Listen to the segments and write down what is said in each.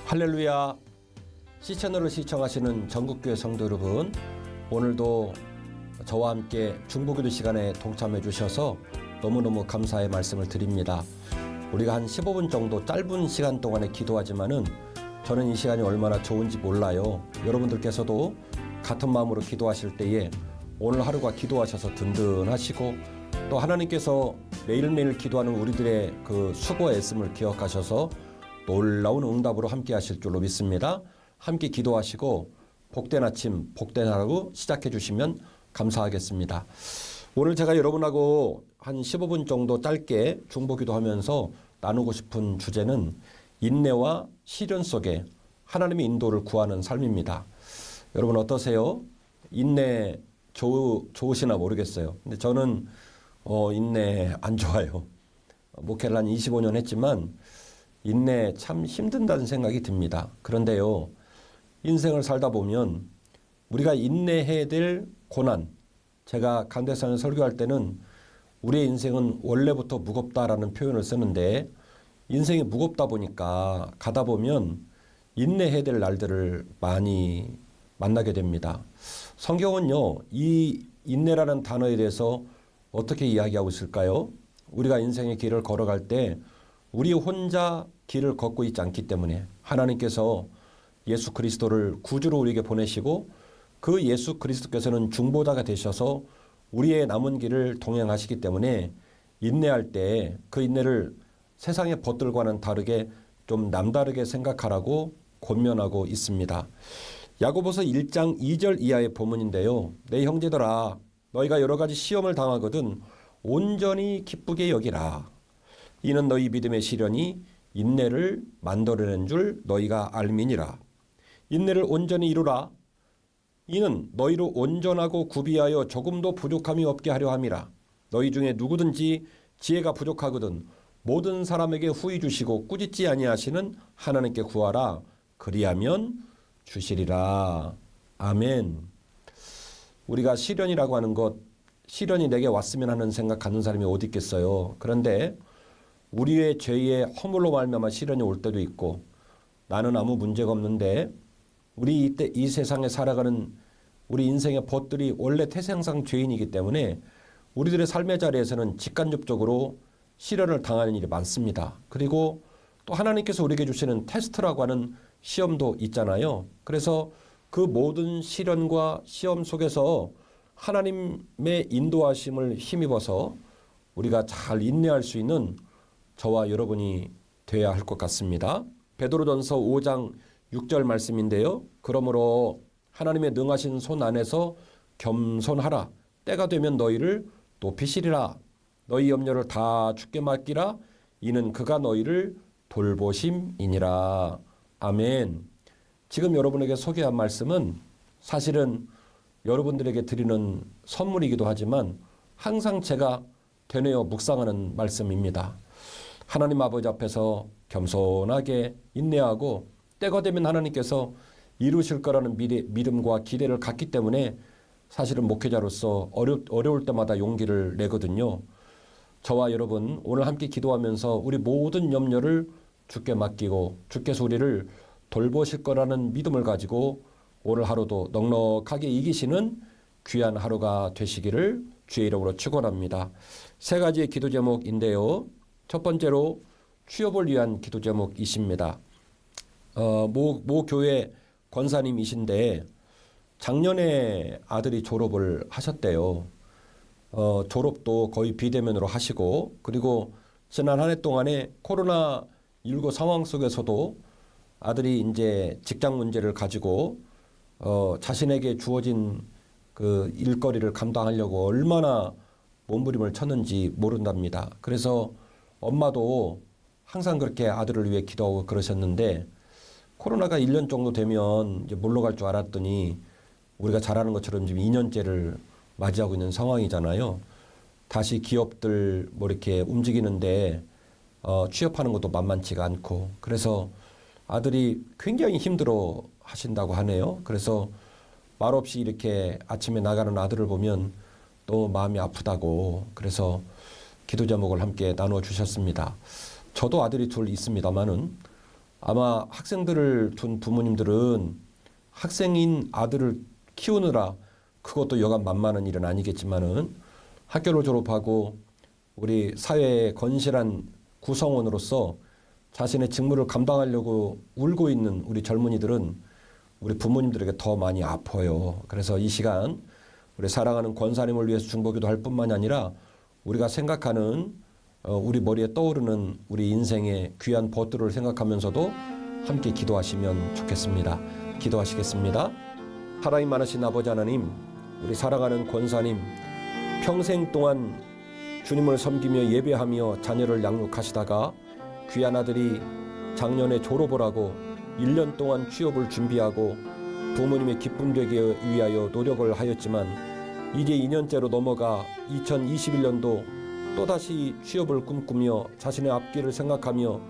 할렐루야. C채널을 시청하시는 전국교회 성도 여러분, 오늘도 저와 함께 중보기도 시간에 동참해 주셔서 너무너무 감사의 말씀을 드립니다. 우리가 한 15분 정도 짧은 시간 동안에 기도하지만은 저는 이 시간이 얼마나 좋은지 몰라요. 여러분들께서도 같은 마음으로 기도하실 때에 오늘 하루가 기도하셔서 든든하시고, 또 하나님께서 매일매일 기도하는 우리들의 그 수고와 애씀을 기억하셔서 놀라운 응답으로 함께 하실 줄로 믿습니다. 함께 기도하시고 복된 아침, 복된 하루 시작해 주시면 감사하겠습니다. 오늘 제가 여러분하고 한 15분 정도 짧게 중보기도 하면서 나누고 싶은 주제는 인내와 시련 속에 하나님의 인도를 구하는 삶입니다. 여러분 어떠세요? 인내 좋으시나 모르겠어요. 근데 저는 인내 안 좋아요. 목회를 한 25년 했지만 인내 참 힘든다는 생각이 듭니다. 그런데요, 인생을 살다 보면 우리가 인내해야 될 고난, 제가 간대상을 설교할 때는 우리의 인생은 원래부터 무겁다라는 표현을 쓰는데, 인생이 무겁다 보니까 가다 보면 인내해야 될 날들을 많이 만나게 됩니다. 성경은요, 이 인내라는 단어에 대해서 어떻게 이야기하고 있을까요? 우리가 인생의 길을 걸어갈 때 우리 혼자 길을 걷고 있지 않기 때문에 하나님께서 예수 그리스도를 구주로 우리에게 보내시고, 그 예수 그리스도께서는 중보자가 되셔서 우리의 남은 길을 동행하시기 때문에 인내할 때 그 인내를 세상의 벗들과는 다르게 좀 남다르게 생각하라고 권면하고 있습니다. 야고보서 1장 2절 이하의 본문인데요. 내 형제들아, 너희가 여러 가지 시험을 당하거든 온전히 기쁘게 여기라. 이는 너희 믿음의 시련이 인내를 만들어낸 줄 너희가 알미니라. 인내를 온전히 이루라. 이는 너희로 온전하고 구비하여 조금도 부족함이 없게 하려 함이라. 너희 중에 누구든지 지혜가 부족하거든 모든 사람에게 후히 주시고 꾸짖지 아니하시는 하나님께 구하라. 그리하면 주시리라. 아멘. 우리가 시련이라고 하는 것, 시련이 내게 왔으면 하는 생각 갖는 사람이 어디 있겠어요. 그런데 우리의 죄의 허물로 말미암아 시련이 올 때도 있고, 나는 아무 문제가 없는데 우리 이때 이 세상에 살아가는 우리 인생의 벗들이 원래 태생상 죄인이기 때문에 우리들의 삶의 자리에서는 직간접적으로 시련을 당하는 일이 많습니다. 그리고 또 하나님께서 우리에게 주시는 테스트라고 하는 시험도 있잖아요. 그래서 그 모든 시련과 시험 속에서 하나님의 인도하심을 힘입어서 우리가 잘 인내할 수 있는 저와 여러분이 되어야 할 것 같습니다. 베드로전서 5장 6절 말씀인데요. 그러므로 하나님의 능하신 손 안에서 겸손하라. 때가 되면 너희를 높이시리라. 너희 염려를 다 주께 맡기라. 이는 그가 너희를 돌보심이니라. 아멘. 지금 여러분에게 소개한 말씀은 사실은 여러분들에게 드리는 선물이기도 하지만 항상 제가 되뇌어 묵상하는 말씀입니다. 하나님 아버지 앞에서 겸손하게 인내하고 때가 되면 하나님께서 이루실 거라는 믿음과 기대를 갖기 때문에 사실은 목회자로서 어려울 때마다 용기를 내거든요. 저와 여러분 오늘 함께 기도하면서 우리 모든 염려를 주께 맡기고 주께서 우리를 돌보실 거라는 믿음을 가지고 오늘 하루도 넉넉하게 이기시는 귀한 하루가 되시기를 주의 이름으로 축원합니다. 세 가지의 기도 제목인데요. 첫 번째로 취업을 위한 기도 제목이십니다. 모 교회 권사님이신데 작년에 아들이 졸업을 하셨대요. 졸업도 거의 비대면으로 하시고, 그리고 지난 한 해 동안에 코로나19 상황 속에서도 아들이 이제 직장 문제를 가지고 자신에게 주어진 그 일거리를 감당하려고 얼마나 몸부림을 쳤는지 모른답니다. 그래서 엄마도 항상 그렇게 아들을 위해 기도하고 그러셨는데, 코로나가 1년 정도 되면 이제 물러갈 줄 알았더니 우리가 잘 아는 것처럼 지금 2년째를 맞이하고 있는 상황이잖아요. 다시 기업들 뭐 이렇게 움직이는데 취업하는 것도 만만치가 않고, 그래서 아들이 굉장히 힘들어 하신다고 하네요. 그래서 말없이 이렇게 아침에 나가는 아들을 보면 또 마음이 아프다고, 그래서 기도 제목을 함께 나누어 주셨습니다. 저도 아들이 둘 있습니다만은 아마 학생들을 둔 부모님들은 학생인 아들을 키우느라 그것도 여간 만만한 일은 아니겠지만은 학교를 졸업하고 우리 사회의 건실한 구성원으로서 자신의 직무를 감당하려고 울고 있는 우리 젊은이들은 우리 부모님들에게 더 많이 아파요. 그래서 이 시간 우리 사랑하는 권사님을 위해서 중보기도 할 뿐만이 아니라 우리가 생각하는 우리 머리에 떠오르는 우리 인생의 귀한 벗들을 생각하면서도 함께 기도하시면 좋겠습니다. 기도하시겠습니다. 하나님 많으신 아버지 하나님, 우리 사랑하는 권사님, 평생 동안 주님을 섬기며 예배하며 자녀를 양육하시다가 귀한 아들이 작년에 졸업을 하고 1년 동안 취업을 준비하고 부모님의 기쁨 되기 위하여 노력을 하였지만 이제 2년째로 넘어가 2021년도 또다시 취업을 꿈꾸며 자신의 앞길을 생각하며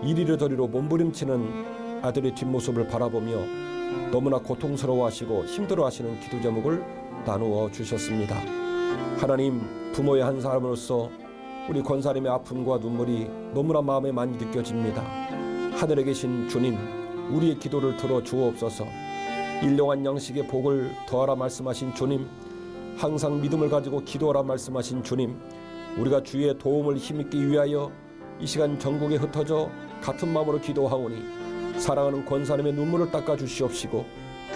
이리로 저리로 몸부림치는 아들의 뒷모습을 바라보며 너무나 고통스러워하시고 힘들어하시는 기도 제목을 나누어 주셨습니다. 하나님, 부모의 한 사람으로서 우리 권사님의 아픔과 눈물이 너무나 마음에 많이 느껴집니다. 하늘에 계신 주님, 우리의 기도를 들어 주옵소서. 일용한 양식의 복을 더하라 말씀하신 주님, 항상 믿음을 가지고 기도하라 말씀하신 주님, 우리가 주의 도움을 힘입기 위하여 이 시간 전국에 흩어져 같은 마음으로 기도하오니 사랑하는 권사님의 눈물을 닦아 주시옵시고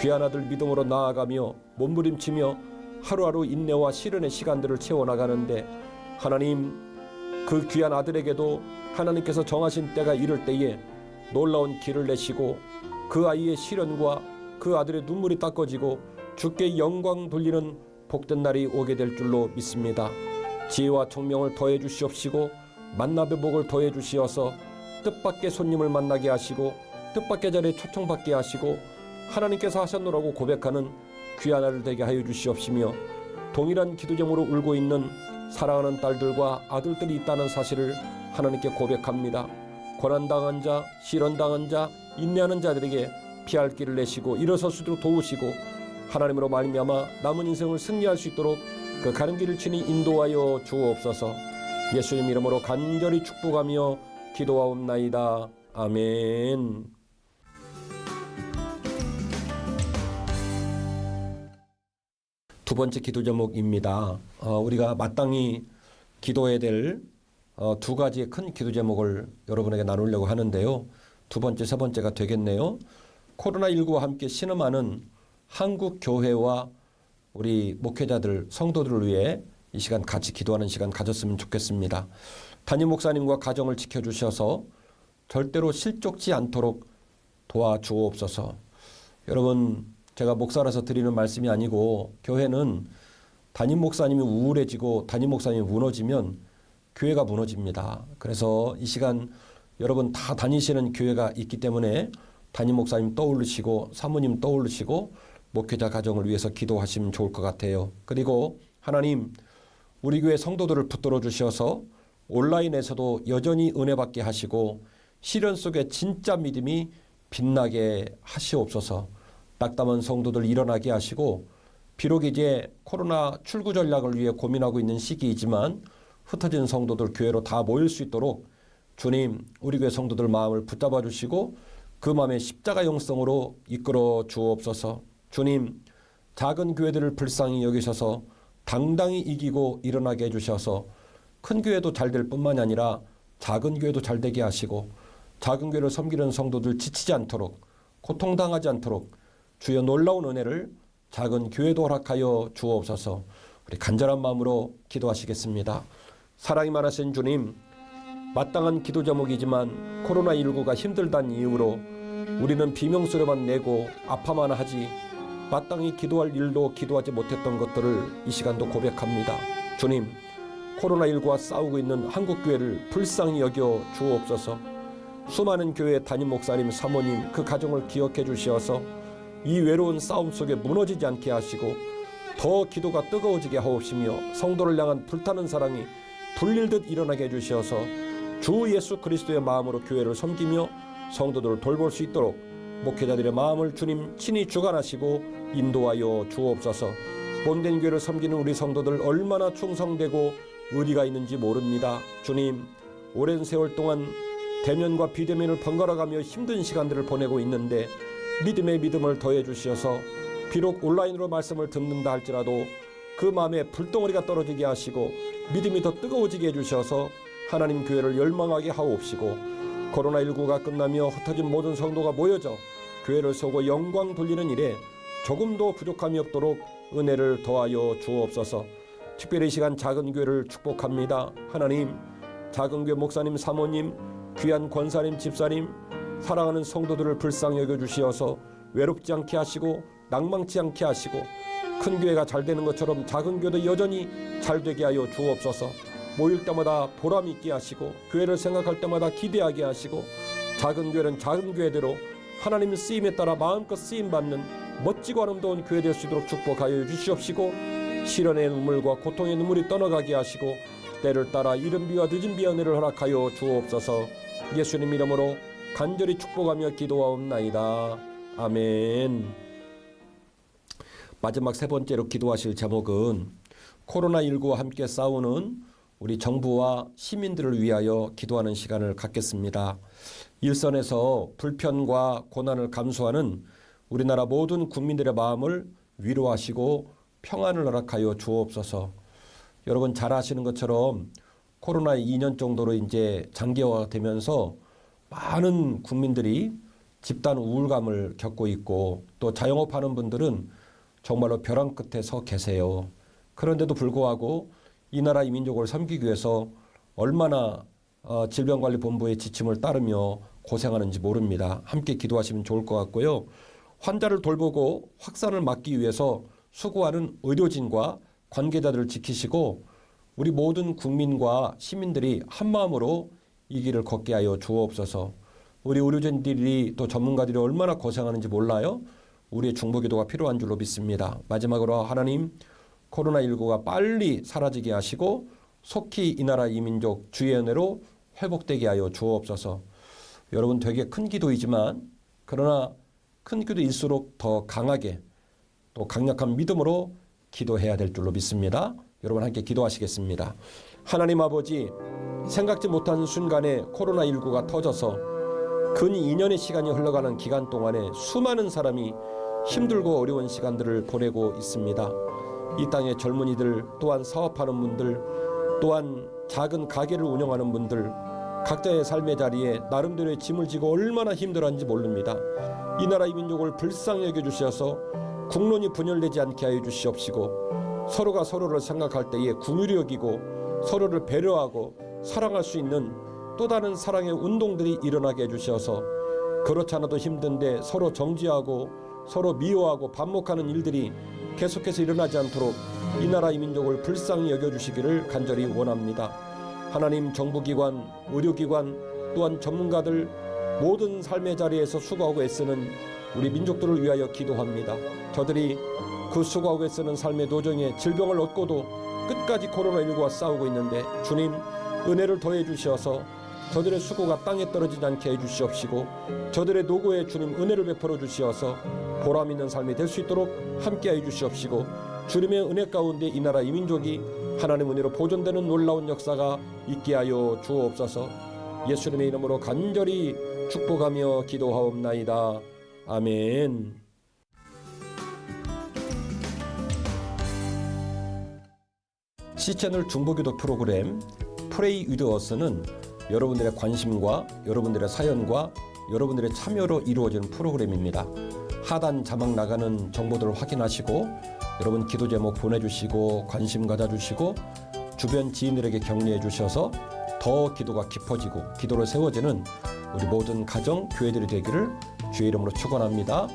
귀한 아들 믿음으로 나아가며 몸부림치며 하루하루 인내와 시련의 시간들을 채워나가는데 하나님, 그 귀한 아들에게도 하나님께서 정하신 때가 이를 때에 놀라운 길을 내시고 그 아이의 시련과 그 아들의 눈물이 닦아지고 주께 영광 돌리는 복된 날이 오게 될 줄로 믿습니다. 지혜와 총명을 더해 주시옵시고 만납의 복을 더해 주시어서 뜻밖의 손님을 만나게 하시고 뜻밖의 자리에 초청받게 하시고 하나님께서 하셨노라고 고백하는 귀한 아들 되게 하여 주시옵시며 동일한 기도 제목으로 울고 있는 사랑하는 딸들과 아들들이 있다는 사실을 하나님께 고백합니다. 고난당한 자, 시련당한 자, 인내하는 자들에게 피할 길을 내시고 일어설 수 있도록 도우시고 하나님으로 말미암아 남은 인생을 승리할 수 있도록 그 가는 길을 친히 인도하여 주옵소서. 예수님 이름으로 간절히 축복하며 기도하옵나이다. 아멘. 두 번째 기도 제목입니다. 우리가 마땅히 기도해야 될 두 가지의 큰 기도 제목을 여러분에게 나누려고 하는데요. 두 번째, 세 번째가 되겠네요. 코로나19와 함께 신음하는 한국 교회와 우리 목회자들, 성도들을 위해 이 시간 같이 기도하는 시간 가졌으면 좋겠습니다. 담임 목사님과 가정을 지켜주셔서 절대로 실족지 않도록 도와주옵소서. 여러분, 제가 목사라서 드리는 말씀이 아니고 교회는 담임 목사님이 우울해지고 담임 목사님이 무너지면 교회가 무너집니다. 그래서 이 시간 여러분 다 다니시는 교회가 있기 때문에 담임 목사님 떠올리시고 사모님 떠올리시고 목회자 가정을 위해서 기도하시면 좋을 것 같아요. 그리고 하나님, 우리 교회 성도들을 붙들어 주셔서 온라인에서도 여전히 은혜 받게 하시고 시련 속에 진짜 믿음이 빛나게 하시옵소서. 낙담한 성도들 일어나게 하시고 비록 이제 코로나 출구 전략을 위해 고민하고 있는 시기이지만 흩어진 성도들 교회로 다 모일 수 있도록 주님, 우리 교회 성도들 마음을 붙잡아 주시고 그 마음의 십자가 영성으로 이끌어 주옵소서. 주님, 작은 교회들을 불쌍히 여기셔서 당당히 이기고 일어나게 해주셔서 큰 교회도 잘 될 뿐만이 아니라 작은 교회도 잘 되게 하시고 작은 교회를 섬기는 성도들 지치지 않도록 고통당하지 않도록 주여 놀라운 은혜를 작은 교회도 허락하여 주옵소서. 우리 간절한 마음으로 기도하시겠습니다. 사랑이 많으신 주님, 마땅한 기도 제목이지만 코로나19가 힘들다는 이유로 우리는 비명소리만 내고 아파만 하지 마땅히 기도할 일도 기도하지 못했던 것들을 이 시간도 고백합니다. 주님, 코로나19와 싸우고 있는 한국교회를 불쌍히 여겨 주옵소서. 수많은 교회 담임 목사님, 사모님 그 가정을 기억해 주시어서 이 외로운 싸움 속에 무너지지 않게 하시고 더 기도가 뜨거워지게 하옵시며 성도를 향한 불타는 사랑이 불릴듯 일어나게 해주시어서 주 예수 그리스도의 마음으로 교회를 섬기며 성도들을 돌볼 수 있도록 목회자들의 마음을 주님 친히 주관하시고 인도하여 주옵소서. 본된 교회를 섬기는 우리 성도들 얼마나 충성되고 의리가 있는지 모릅니다. 주님, 오랜 세월 동안 대면과 비대면을 번갈아가며 힘든 시간들을 보내고 있는데 믿음의 믿음을 더해 주셔서 비록 온라인으로 말씀을 듣는다 할지라도 그 마음에 불덩어리가 떨어지게 하시고 믿음이 더 뜨거워지게 해주셔서 하나님 교회를 열망하게 하옵시고 코로나19가 끝나며 흩어진 모든 성도가 모여져 교회를 세우고 영광 돌리는 일에 조금도 부족함이 없도록 은혜를 더하여 주옵소서. 특별히 이 시간 작은 교회를 축복합니다. 하나님, 작은 교회 목사님, 사모님, 귀한 권사님, 집사님, 사랑하는 성도들을 불쌍히 여겨주시어서 외롭지 않게 하시고 낭망치 않게 하시고 큰 교회가 잘 되는 것처럼 작은 교회도 여전히 잘 되게 하여 주옵소서. 모일 때마다 보람 있게 하시고 교회를 생각할 때마다 기대하게 하시고 작은 교회는 작은 교회대로 하나님 쓰임에 따라 마음껏 쓰임받는 멋지고 아름다운 교회 될 수 있도록 축복하여 주시옵시고 시련의 눈물과 고통의 눈물이 떠나가게 하시고 때를 따라 이른 비와 늦은 비의 은혜를 허락하여 주옵소서. 예수님 이름으로 간절히 축복하며 기도하옵나이다. 아멘. 마지막 세 번째로 기도하실 제목은 코로나19와 함께 싸우는 우리 정부와 시민들을 위하여 기도하는 시간을 갖겠습니다. 일선에서 불편과 고난을 감수하는 우리나라 모든 국민들의 마음을 위로하시고 평안을 허락하여 주옵소서. 여러분 잘 아시는 것처럼 코로나 2년 정도로 이제 장기화되면서 많은 국민들이 집단 우울감을 겪고 있고 또 자영업하는 분들은 정말로 벼랑 끝에 서 계세요. 그런데도 불구하고 이 나라 이 민족을 섬기기 위해서 얼마나 질병관리본부의 지침을 따르며 고생하는지 모릅니다. 함께 기도하시면 좋을 것 같고요. 환자를 돌보고 확산을 막기 위해서 수고하는 의료진과 관계자들을 지키시고 우리 모든 국민과 시민들이 한마음으로 이 길을 걷게 하여 주옵소서. 우리 의료진들이 또 전문가들이 얼마나 고생하는지 몰라요. 우리의 중보기도가 필요한 줄로 믿습니다. 마지막으로 하나님, 코로나19가 빨리 사라지게 하시고 속히 이 나라 이 민족 주의 은혜로 회복되게 하여 주옵소서. 여러분 되게 큰 기도이지만 그러나 큰 기도일수록 더 강하게 또 강력한 믿음으로 기도해야 될 줄로 믿습니다. 여러분 함께 기도하시겠습니다. 하나님 아버지, 생각지 못한 순간에 코로나19가 터져서 근 2년의 시간이 흘러가는 기간 동안에 수많은 사람이 힘들고 어려운 시간들을 보내고 있습니다. 이 땅의 젊은이들, 또한 사업하는 분들, 또한 작은 가게를 운영하는 분들, 각자의 삶의 자리에 나름대로의 짐을 지고 얼마나 힘들었는지 모릅니다. 이 나라 이 민족을 불쌍히 여겨주셔서 국론이 분열되지 않게 하여 주시옵시고 서로가 서로를 생각할 때에 긍휼히 여기고 서로를 배려하고 사랑할 수 있는 또 다른 사랑의 운동들이 일어나게 해주셔서 그렇지 않아도 힘든데 서로 정죄하고 서로 미워하고 반목하는 일들이 계속해서 일어나지 않도록 이 나라 이 민족을 불쌍히 여겨주시기를 간절히 원합니다. 하나님, 정부기관, 의료기관 또한 전문가들 모든 삶의 자리에서 수고하고 애쓰는 우리 민족들을 위하여 기도합니다. 저들이 그 수고하고 애쓰는 삶의 도정에 질병을 얻고도 끝까지 코로나19와 싸우고 있는데 주님 은혜를 더해 주셔서 저들의 수고가 땅에 떨어지지 않게 해주시옵시고 저들의 노고에 주님 은혜를 베풀어 주시어서 보람 있는 삶이 될 수 있도록 함께 해주시옵시고 주님의 은혜 가운데 이 나라 이 민족이 하나님 은혜로 보존되는 놀라운 역사가 있게 하여 주옵소서. 예수님의 이름으로 간절히 축복하며 기도하옵나이다. 아멘. C채널 중보기도 프로그램 프레이 위드 어스는 여러분들의 관심과 여러분들의 사연과 여러분들의 참여로 이루어지는 프로그램입니다. 하단 자막 나가는 정보들을 확인하시고 여러분 기도 제목 보내주시고 관심 가져주시고 주변 지인들에게 격려해 주셔서 더 기도가 깊어지고 기도로 세워지는 우리 모든 가정, 교회들이 되기를 주의 이름으로 축원합니다.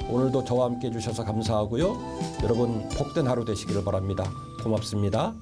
오늘도 저와 함께 해주셔서 감사하고요. 여러분 복된 하루 되시기를 바랍니다. 고맙습니다.